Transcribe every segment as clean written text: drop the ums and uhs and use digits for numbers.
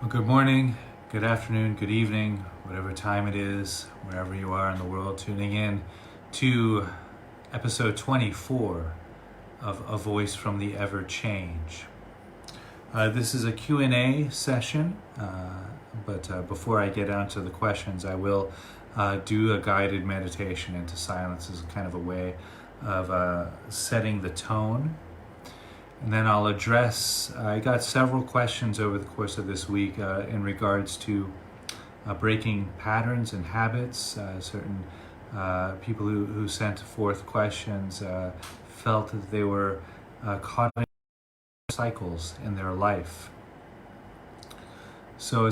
Well, good morning, good afternoon, good evening, whatever time it is, wherever you are in the world, tuning in to episode 24 of A Voice from the Ever Change. This is a Q&A session, but before I get on to the questions, I will do a guided meditation into silence as kind of a way of setting the tone. And then I'll address, I got several questions over the course of this week in regards to breaking patterns and habits. Certain people who sent forth questions felt that they were caught in cycles in their life. So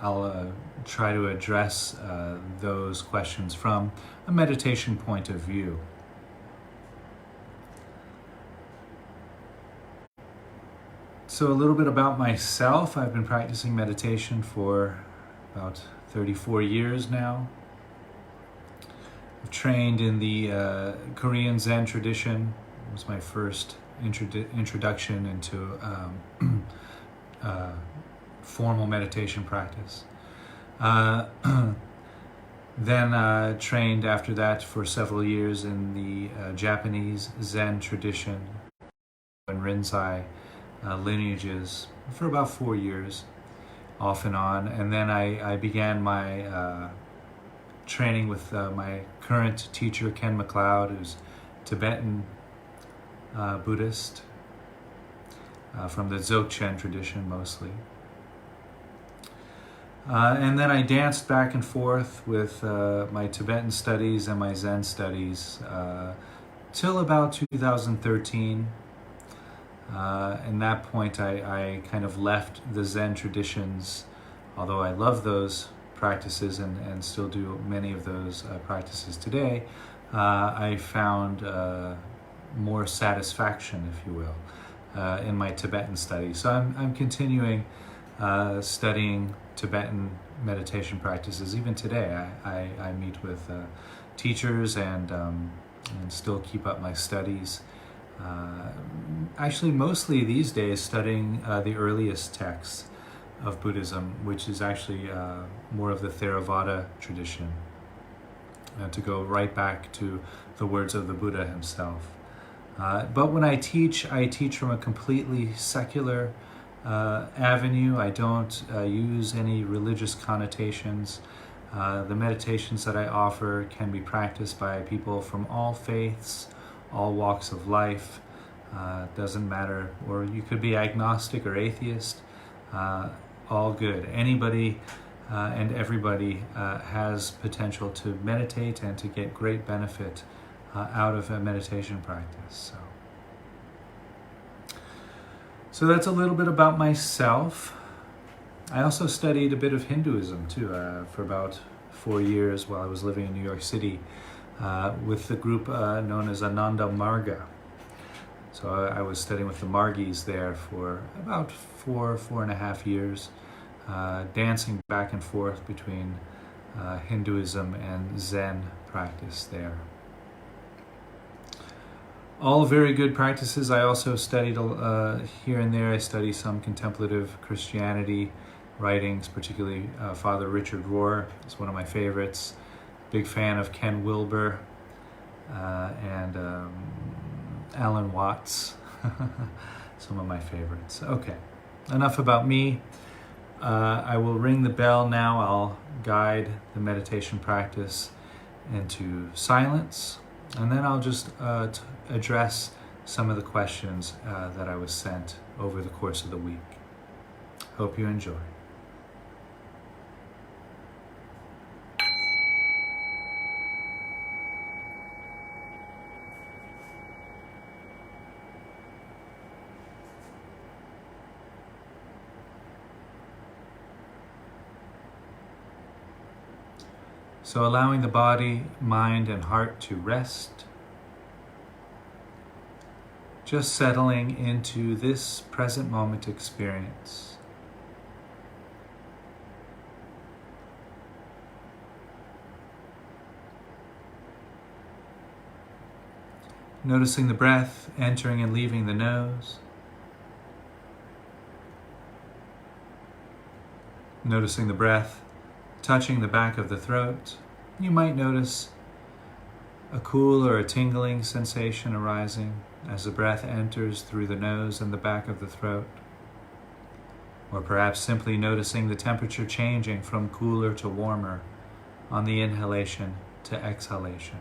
I'll try to address those questions from a meditation point of view. So a little bit about myself. I've been practicing meditation for about 34 years now. I've trained in the Korean Zen tradition. It was my first introduction into formal meditation practice. Then trained after that for several years in the Japanese Zen tradition and Rinzai lineages for about 4 years, off and on. And then I began my training with my current teacher, Ken MacLeod, who's Tibetan Buddhist from the Dzogchen tradition mostly. And then I danced back and forth with my Tibetan studies and my Zen studies till about 2013. In that point, I kind of left the Zen traditions, although I love those practices and still do many of those practices today. I found more satisfaction, if you will, in my Tibetan studies. So I'm continuing studying Tibetan meditation practices. Even today, I meet with teachers and still keep up my studies. Actually, mostly these days studying the earliest texts of Buddhism, which is actually more of the Theravada tradition, to go right back to the words of the Buddha himself. But when I teach from a completely secular avenue. I don't use any religious connotations. The meditations that I offer can be practiced by people from all faiths, all walks of life. Doesn't matter, or you could be agnostic or atheist, all good. Anybody and everybody has potential to meditate and to get great benefit out of a meditation practice. So that's a little bit about myself. I also studied a bit of Hinduism too for about 4 years while I was living in New York City with the group known as Ananda Marga. So I was studying with the Margis there for about 4.5 years, dancing back and forth between Hinduism and Zen practice there. All very good practices. I also studied here and there. I study some contemplative Christianity writings, particularly Father Richard Rohr is one of my favorites. Big fan of Ken Wilber and Alan Watts, some of my favorites. Okay, enough about me. I will ring the bell now. I'll guide the meditation practice into silence, and then I'll just address some of the questions that I was sent over the course of the week. Hope you enjoy. So allowing the body, mind, and heart to rest. Just settling into this present moment experience. Noticing the breath entering and leaving the nose. Noticing the breath touching the back of the throat, you might notice a cool or a tingling sensation arising as the breath enters through the nose and the back of the throat. Or perhaps simply noticing the temperature changing from cooler to warmer on the inhalation to exhalation.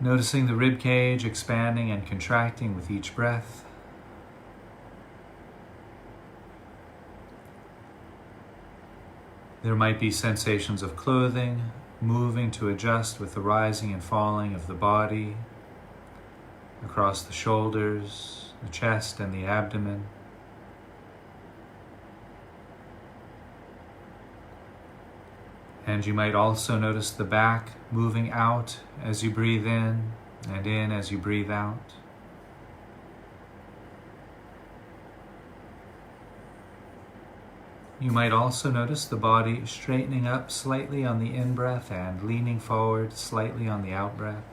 Noticing the rib cage expanding and contracting with each breath. There might be sensations of clothing moving to adjust with the rising and falling of the body across the shoulders, the chest, and the abdomen. And you might also notice the back moving out as you breathe in as you breathe out. You might also notice the body straightening up slightly on the in-breath and leaning forward slightly on the out-breath.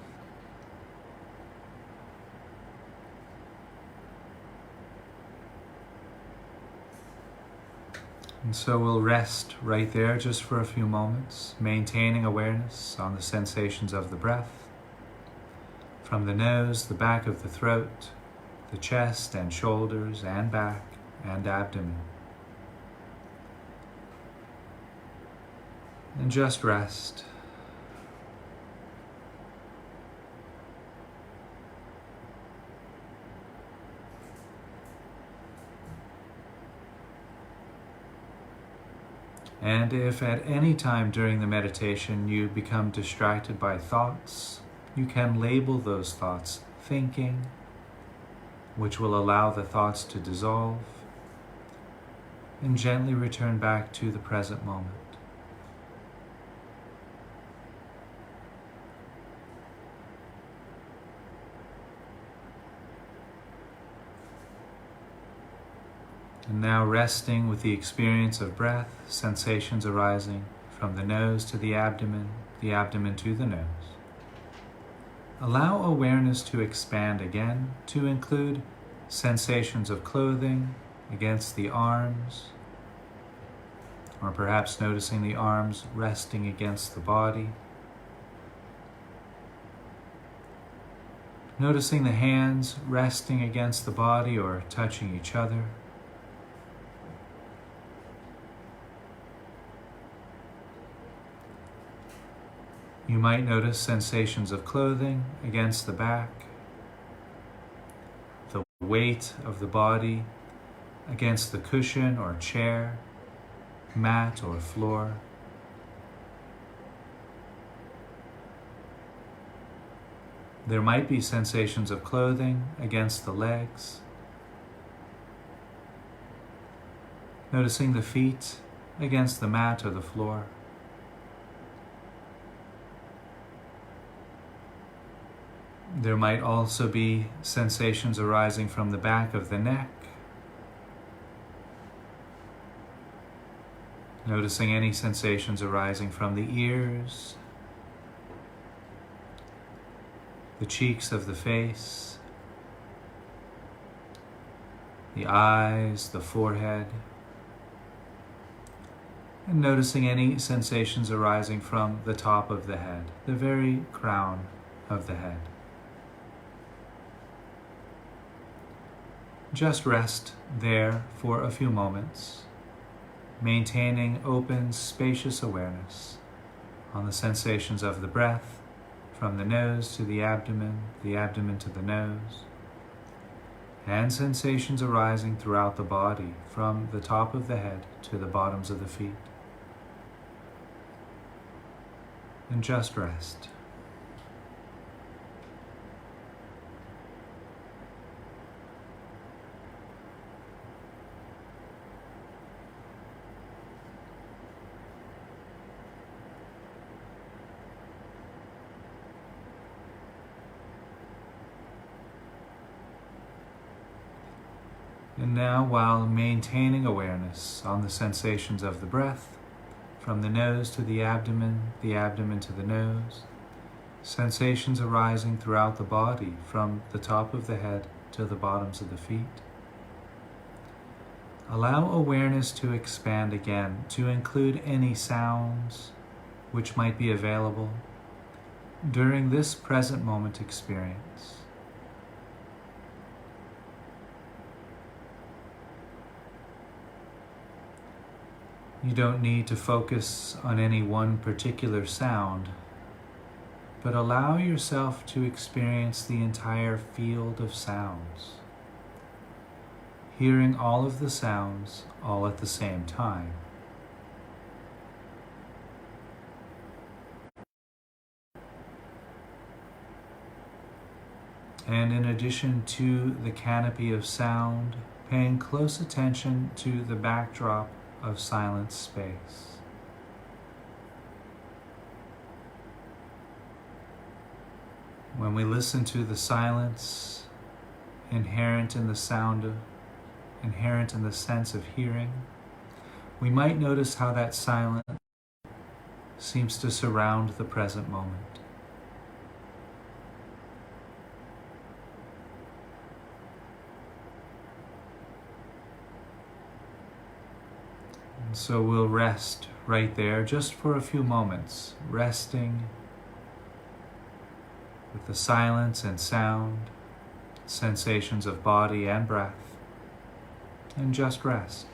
And so we'll rest right there just for a few moments, maintaining awareness on the sensations of the breath from the nose, the back of the throat, the chest and shoulders and back and abdomen. And just rest. And if at any time during the meditation you become distracted by thoughts, you can label those thoughts thinking, which will allow the thoughts to dissolve, and gently return back to the present moment. And now resting with the experience of breath, sensations arising from the nose to the abdomen to the nose. Allow awareness to expand again to include sensations of clothing against the arms, or perhaps noticing the arms resting against the body. Noticing the hands resting against the body or touching each other. You might notice sensations of clothing against the back, the weight of the body against the cushion or chair, mat or floor. There might be sensations of clothing against the legs. Noticing the feet against the mat or the floor. There might also be sensations arising from the back of the neck. Noticing any sensations arising from the ears, the cheeks of the face, the eyes, the forehead, and noticing any sensations arising from the top of the head, the very crown of the head. Just rest there for a few moments, maintaining open, spacious awareness on the sensations of the breath from the nose to the abdomen to the nose, and sensations arising throughout the body from the top of the head to the bottoms of the feet. And just rest. And now, while maintaining awareness on the sensations of the breath, from the nose to the abdomen to the nose, sensations arising throughout the body, from the top of the head to the bottoms of the feet. Allow awareness to expand again, to include any sounds which might be available during this present moment experience. You don't need to focus on any one particular sound, but allow yourself to experience the entire field of sounds, hearing all of the sounds all at the same time. And in addition to the canopy of sound, paying close attention to the backdrop of silent space. When we listen to the silence inherent in the inherent in the sense of hearing, we might notice how that silence seems to surround the present moment. And so we'll rest right there just for a few moments, resting with the silence and sound, sensations of body and breath, and just rest,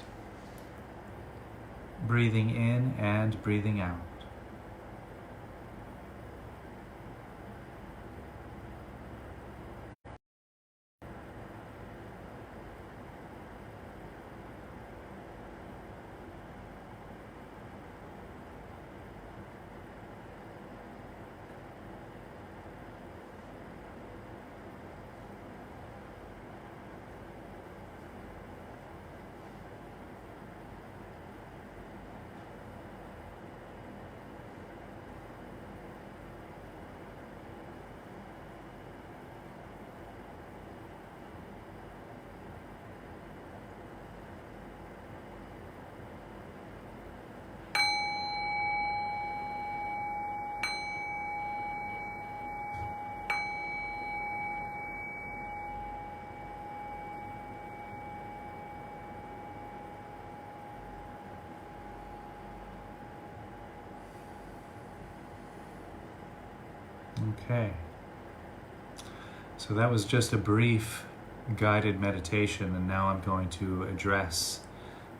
breathing in and breathing out. Okay, so that was just a brief guided meditation, and now I'm going to address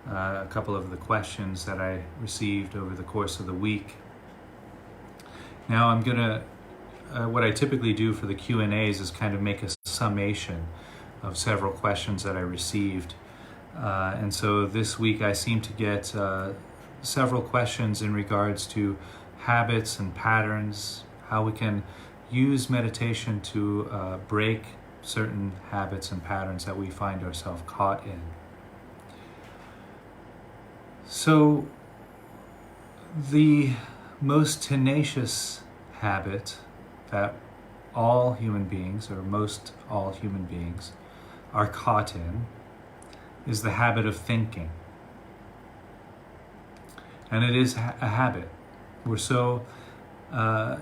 a couple of the questions that I received over the course of the week. Now I'm gonna, what I typically do for the Q&As is kind of make a summation of several questions that I received. And so this week I seem to get several questions in regards to habits and patterns, how we can use meditation to break certain habits and patterns that we find ourselves caught in. So the most tenacious habit that all human beings, or most all human beings, are caught in is the habit of thinking. And it is a habit. We're so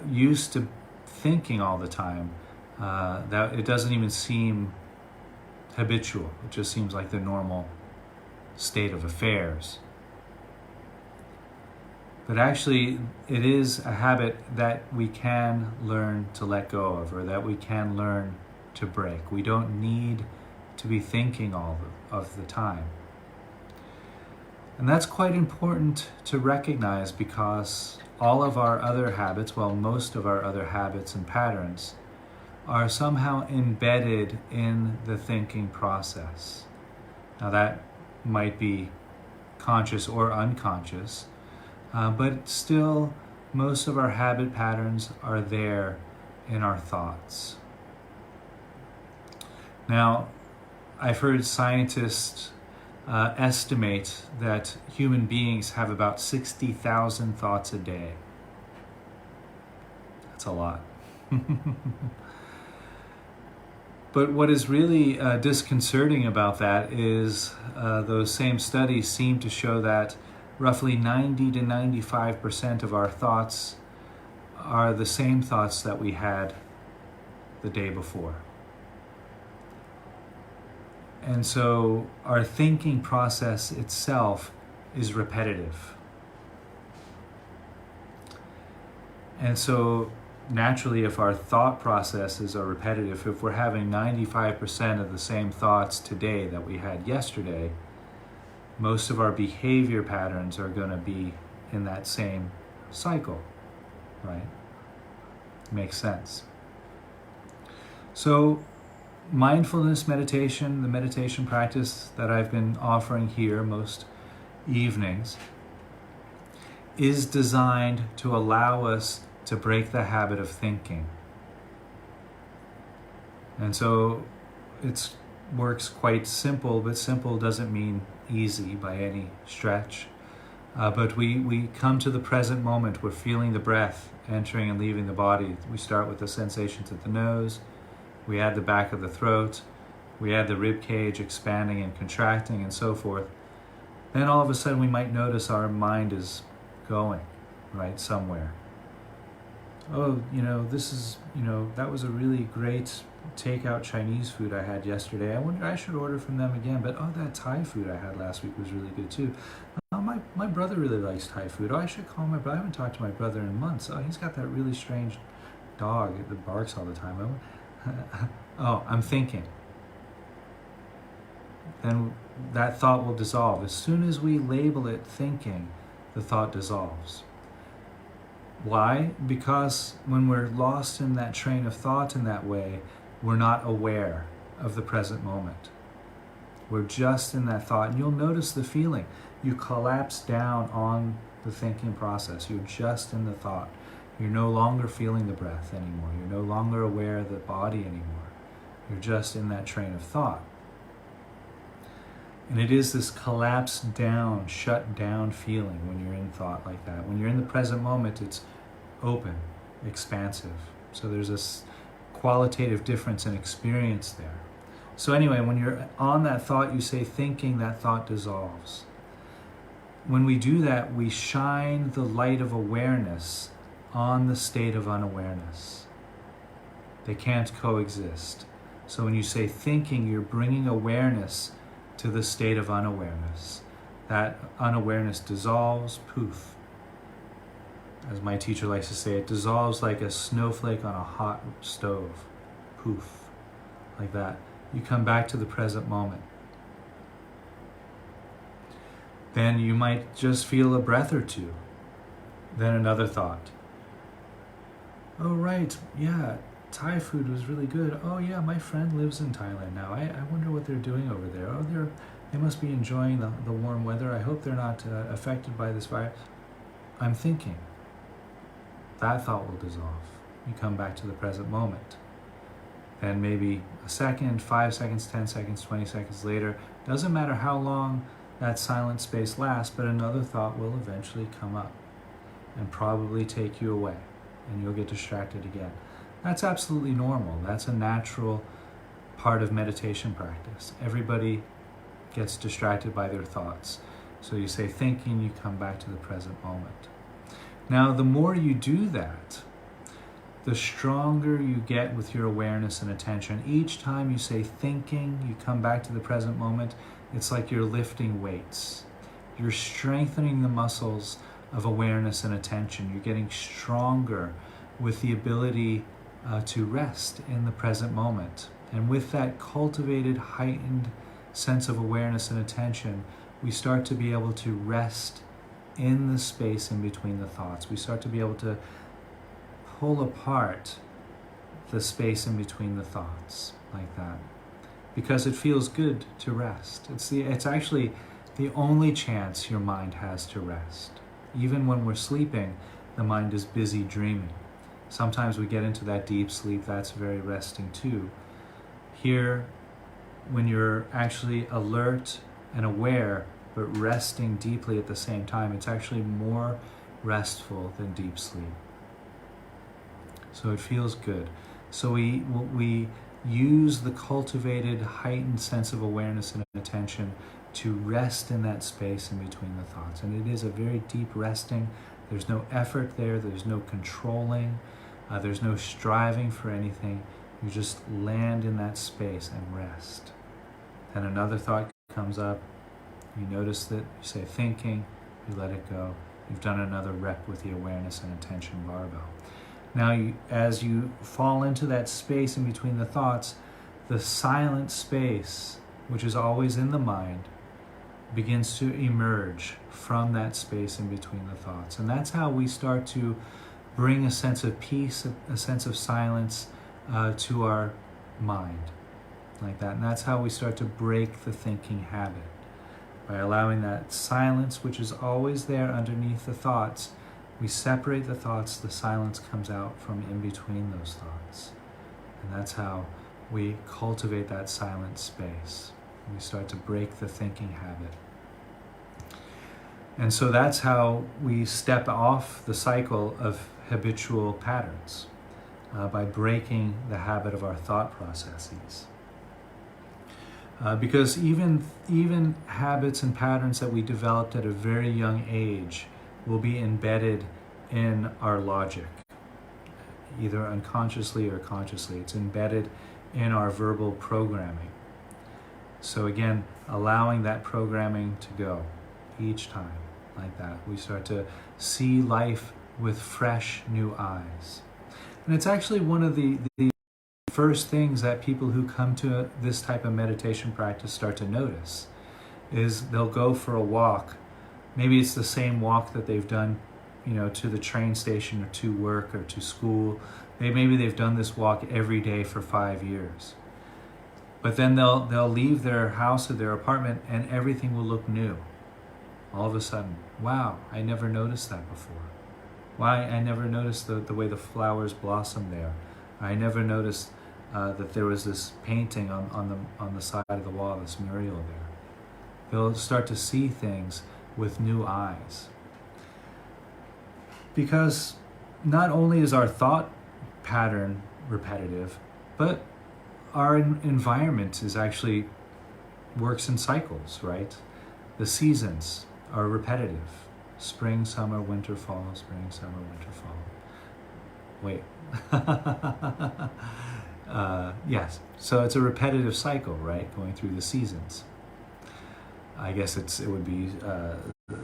used to thinking all the time that it doesn't even seem habitual. It just seems like the normal state of affairs. But actually, it is a habit that we can learn to let go of, or that we can learn to break. We don't need to be thinking all of the time. And that's quite important to recognize, because all of our other habits, well, most of our other habits and patterns, are somehow embedded in the thinking process. Now that might be conscious or unconscious, but still most of our habit patterns are there in our thoughts. Now, I've heard scientists estimate that human beings have about 60,000 thoughts a day. That's a lot. But what is really disconcerting about that is those same studies seem to show that roughly 90 to 95% of our thoughts are the same thoughts that we had the day before. And so our thinking process itself is repetitive. And so naturally, if our thought processes are repetitive, if we're having 95% of the same thoughts today that we had yesterday, most of our behavior patterns are going to be in that same cycle, right? Makes sense. So mindfulness meditation, the meditation practice that I've been offering here most evenings, is designed to allow us to break the habit of thinking. And so it works quite simple, but simple doesn't mean easy by any stretch. But we come to the present moment. We're feeling the breath entering and leaving the body. We start with the sensations at the nose. We add the back of the throat. We add the rib cage expanding and contracting and so forth. Then all of a sudden we might notice our mind is going, right, somewhere. Oh, this is, that was a really great takeout Chinese food I had yesterday. I wonder, I should order from them again. But that Thai food I had last week was really good too. My brother really likes Thai food. I should call my brother. I haven't talked to my brother in months. He's got that really strange dog that barks all the time. I'm thinking. Then that thought will dissolve. As soon as we label it thinking, the thought dissolves. Why? Because when we're lost in that train of thought in that way, we're not aware of the present moment. We're just in that thought, and you'll notice the feeling. You collapse down on the thinking process. You're just in the thought. You're no longer feeling the breath anymore. You're no longer aware of the body anymore. You're just in that train of thought. And it is this collapsed down, shut down feeling when you're in thought like that. When you're in the present moment, it's open, expansive. So there's this qualitative difference in experience there. So anyway, when you're on that thought, you say thinking, that thought dissolves. When we do that, we shine the light of awareness on the state of unawareness. They can't coexist. So when you say thinking, you're bringing awareness to the state of unawareness. That unawareness dissolves, poof. As my teacher likes to say, it dissolves like a snowflake on a hot stove. Poof. Like that. You come back to the present moment. Then you might just feel a breath or two. Then another thought. Oh, right, yeah, Thai food was really good. Oh, yeah, my friend lives in Thailand now. I wonder what they're doing over there. Oh, they must be enjoying the warm weather. I hope they're not affected by this virus. I'm thinking. That thought will dissolve. You come back to the present moment. And maybe a second, 5 seconds, 10 seconds, 20 seconds later, doesn't matter how long that silent space lasts, but another thought will eventually come up and probably take you away, and you'll get distracted again. That's absolutely normal. That's a natural part of meditation practice. Everybody gets distracted by their thoughts. So you say thinking, you come back to the present moment. Now, the more you do that, the stronger you get with your awareness and attention. Each time you say thinking, you come back to the present moment, it's like you're lifting weights. You're strengthening the muscles of awareness and attention. You're getting stronger with the ability to rest in the present moment. And with that cultivated, heightened sense of awareness and attention, we start to be able to rest in the space in between the thoughts. We start to be able to pull apart the space in between the thoughts like that, because it feels good to rest. It's actually the only chance your mind has to rest. Even when we're sleeping, the mind is busy dreaming. Sometimes we get into that deep sleep, that's very resting too. Here, when you're actually alert and aware, but resting deeply at the same time, it's actually more restful than deep sleep. So it feels good. So we use the cultivated, heightened sense of awareness and attention to rest in that space in between the thoughts. And it is a very deep resting. There's no effort there. There's no controlling. There's no striving for anything. You just land in that space and rest. Then another thought comes up. You notice that, you say thinking, you let it go. You've done another rep with the awareness and attention barbell. Now, as you fall into that space in between the thoughts, the silent space, which is always in the mind, begins to emerge from that space in between the thoughts. And that's how we start to bring a sense of peace, a sense of silence to our mind, like that. And that's how we start to break the thinking habit, by allowing that silence, which is always there underneath the thoughts. We separate the thoughts, the silence comes out from in between those thoughts. And that's how we cultivate that silent space. We start to break the thinking habit. And so that's how we step off the cycle of habitual patterns, by breaking the habit of our thought processes. Because even habits and patterns that we developed at a very young age will be embedded in our logic, either unconsciously or consciously. It's embedded in our verbal programming. So again, allowing that programming to go each time, like that. We start to see life with fresh new eyes. And it's actually one of the first things that people who come to this type of meditation practice start to notice is they'll go for a walk. Maybe it's the same walk that they've done, to the train station or to work or to school. Maybe they've done this walk every day for 5 years. But then they'll leave their house or their apartment and everything will look new. All of a sudden, wow, I never noticed that before. Why I never noticed the way the flowers blossom there. I never noticed that there was this painting on the side of the wall, this mural there. They'll start to see things with new eyes. Because not only is our thought pattern repetitive, but our environment works in cycles, right? The seasons are repetitive. Spring, summer, winter, fall, spring, summer, winter, fall. Wait. Yes, so it's a repetitive cycle, right? Going through the seasons. I guess it would be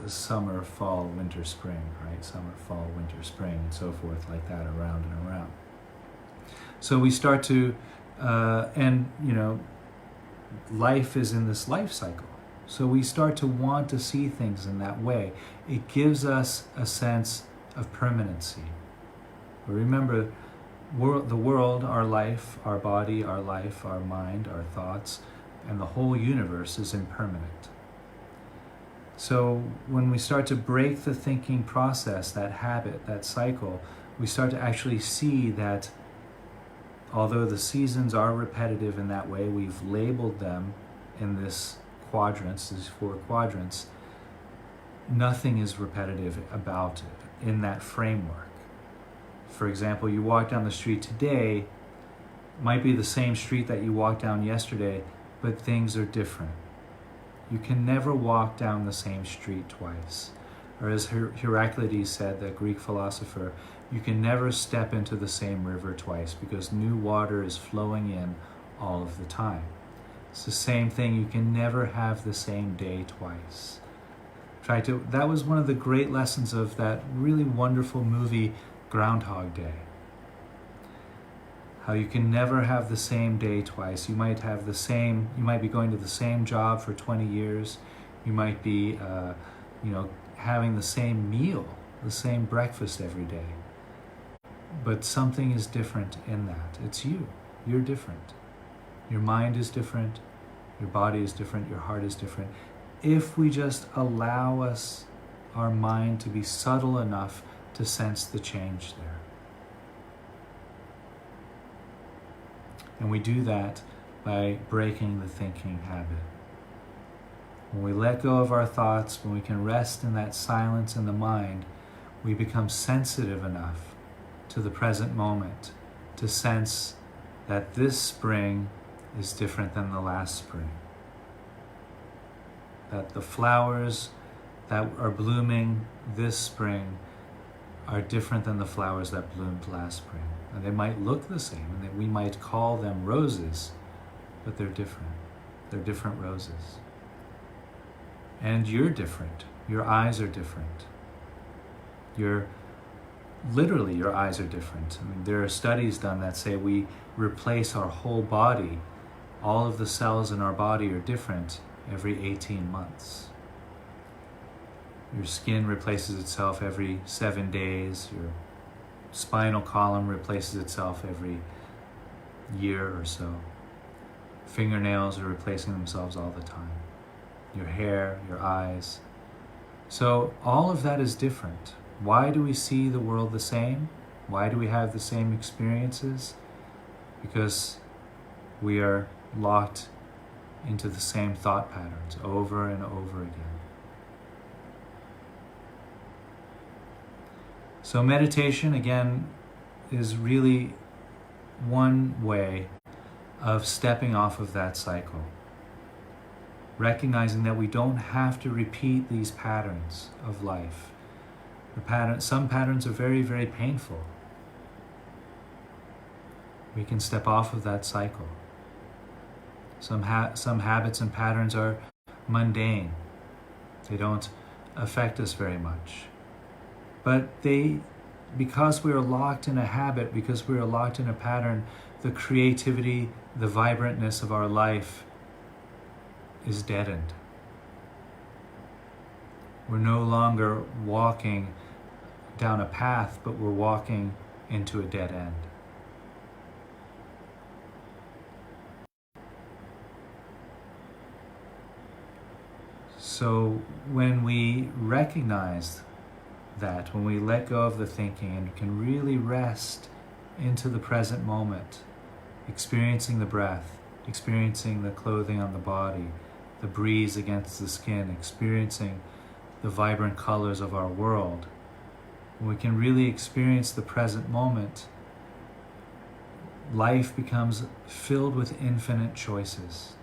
summer, fall, winter, spring, right? Summer, fall, winter, spring, and so forth, like that, around and around. So we start to, life is in this life cycle. So we start to want to see things in that way. It gives us a sense of permanency. But remember, the world, our life, our body, our life, our mind, our thoughts, and the whole universe is impermanent. So when we start to break the thinking process, that habit, that cycle, we start to actually see that although the seasons are repetitive in that way, we've labeled them in these 4 quadrants, nothing is repetitive about it in that framework. For example, you walk down the street today, might be the same street that you walked down yesterday, but things are different. You can never walk down the same street twice. Or as Heraclides said, the Greek philosopher, you can never step into the same river twice because new water is flowing in all of the time. It's the same thing. You can never have the same day twice. That was one of the great lessons of that really wonderful movie, Groundhog Day. How you can never have the same day twice. You might be going to the same job for 20 years. You might be, having the same meal, the same breakfast every day. But something is different in that. It's you. You're different. Your mind is different. Your body is different. Your heart is different. If we just allow our mind to be subtle enough to sense the change there. And we do that by breaking the thinking habit. When we let go of our thoughts, when we can rest in that silence in the mind, we become sensitive enough to the present moment to sense that this spring is different than the last spring. That the flowers that are blooming this spring are different than the flowers that bloomed last spring. And they might look the same, and that we might call them roses, but they're different. They're different roses. And you're different. Your eyes are different. Literally, your eyes are different. I mean, there are studies done that say we replace our whole body. All of the cells in our body are different every 18 months. Your skin replaces itself every 7 days. Your spinal column replaces itself every year or so. Fingernails are replacing themselves all the time. Your hair, your eyes. So all of that is different. Why do we see the world the same? Why do we have the same experiences? Because we are locked into the same thought patterns over and over again. So meditation, again, is really one way of stepping off of that cycle. Recognizing that we don't have to repeat these patterns of life. Some patterns are very, very painful. We can step off of that cycle. Some habits and patterns are mundane. They don't affect us very much. But because we are locked in a habit, because we are locked in a pattern, the creativity, the vibrantness of our life is deadened. We're no longer walking down a path, but we're walking into a dead end. So when we recognize that, when we let go of the thinking and can really rest into the present moment, experiencing the breath, experiencing the clothing on the body, the breeze against the skin, experiencing the vibrant colors of our world, when we can really experience the present moment, life becomes filled with infinite choices.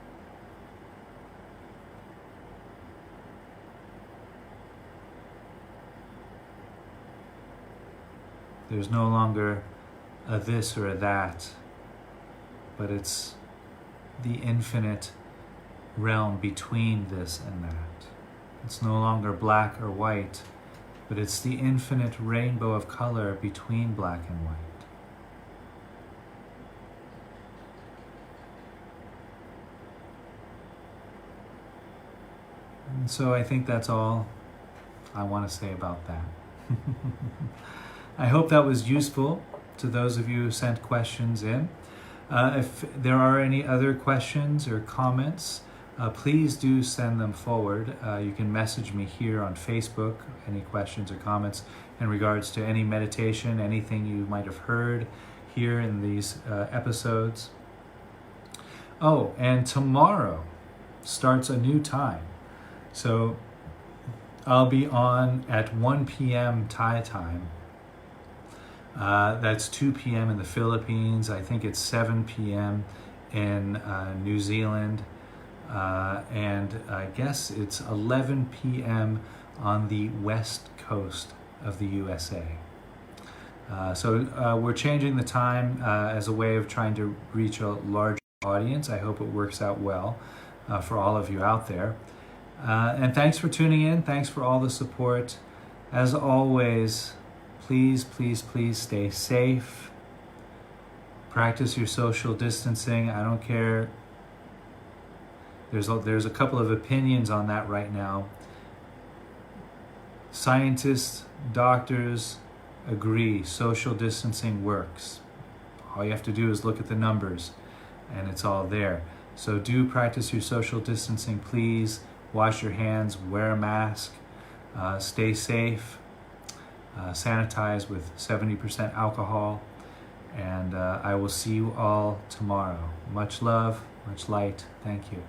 There's no longer a this or a that, but it's the infinite realm between this and that. It's no longer black or white, but it's the infinite rainbow of color between black and white. And so I think that's all I want to say about that. I hope that was useful to those of you who sent questions in. If there are any other questions or comments, please do send them forward. You can message me here on Facebook, any questions or comments in regards to any meditation, anything you might have heard here in these episodes. Oh, and tomorrow starts a new time. So I'll be on at 1 p.m. Thai time. That's 2 p.m. in the Philippines. I think it's 7 p.m. in New Zealand. And I guess it's 11 p.m. on the west coast of the USA. So we're changing the time as a way of trying to reach a larger audience. I hope it works out well for all of you out there. And thanks for tuning in. Thanks for all the support. As always, please, please, please stay safe. Practice your social distancing. I don't care. There's a couple of opinions on that right now. Scientists, doctors agree social distancing works. All you have to do is look at the numbers and it's all there. So do practice your social distancing, please. Wash your hands, wear a mask, stay safe, sanitize with 70% alcohol, and I will see you all tomorrow. Much love, much light. Thank you.